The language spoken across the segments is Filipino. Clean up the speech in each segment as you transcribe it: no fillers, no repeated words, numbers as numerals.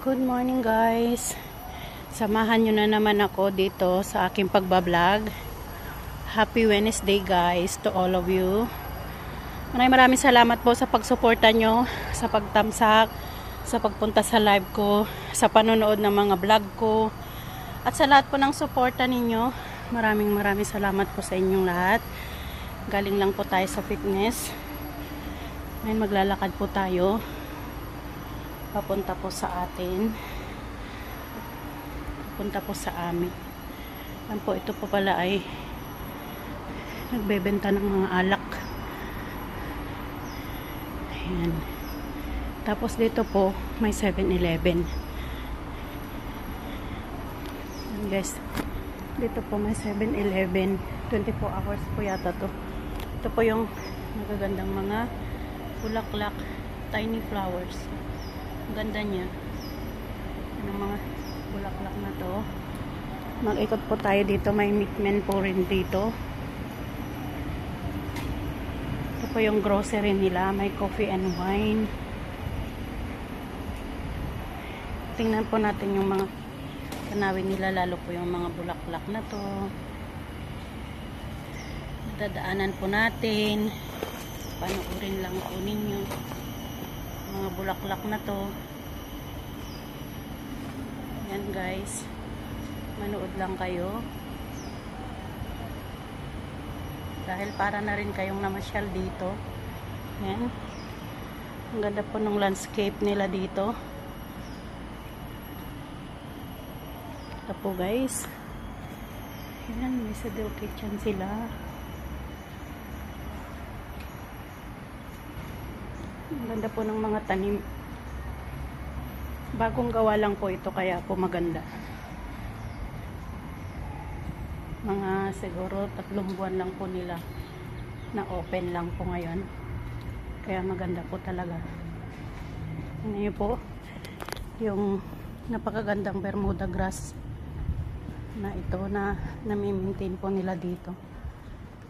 Good morning guys. Samahan nyo na naman ako dito sa aking pagbablog. Happy Wednesday guys to all of you. Maraming salamat po sa pagsuporta nyo, sa pagtamsak, sa pagpunta sa live ko, sa panonood ng mga vlog ko, at sa lahat po ng suporta ninyo. Maraming salamat po sa inyong lahat. Galing lang po tayo sa fitness. Ngayon maglalakad po tayo papunta po sa atin, papunta po sa amin. Yan po, ito po pala ay nagbebenta ng mga alak. Ayan. Tapos dito po may 7-Eleven. Ayan guys, dito po may 7-Eleven. 24 hours po yata to. Ito po yung magagandang mga bulaklak, tiny flowers. Ang ganda niya. Ang mga bulaklak na to. Mag-ikot po tayo dito. May meatmen po rin dito. Ito po yung grocery nila. May coffee and wine. Tingnan po natin yung mga tanawin nila. Lalo po yung mga bulaklak na to. Dadaanan po natin. Panuorin lang po ninyo mga bulaklak na to. Yan guys, manood lang kayo dahil para na rin kayong namasyal dito. Yan, ang ganda po ng landscape nila dito. Ito po guys, yan, may saddle kitchen sila. Ang ganda po ng mga tanim. Bagong gawa lang po ito kaya po maganda. Mga siguro 3 buwan lang po nila na open lang po ngayon. Kaya maganda po talaga. Ano po yung napakagandang Bermuda grass na ito na nami-maintain po nila dito.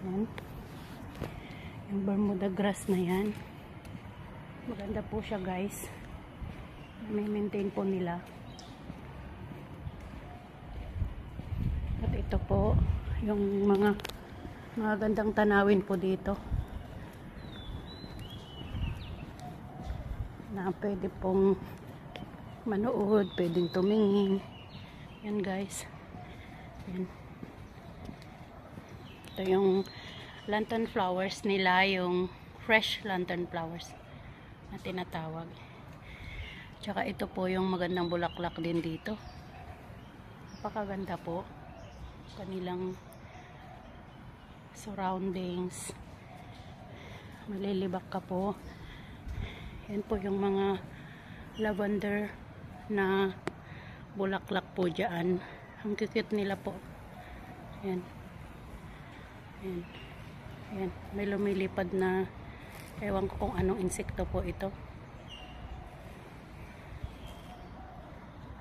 Yan. Yung Bermuda grass na yan. Maganda po siya guys. May maintain po nila. At ito po yung mga magandang tanawin po dito na pwede pong manood, pwedeng tumingin. Yan guys. Yan. Ito yung lantern flowers nila, yung fresh lantern flowers na tinatawag. Tsaka ito po yung magandang bulaklak din dito. Napakaganda po kanilang surroundings. Malilibak ka po. Yan po yung mga lavender na bulaklak po dyan. Ang cute nila po. Yan. Yan. Yan. May lumilipad na ewan ko kung anong insekto po ito.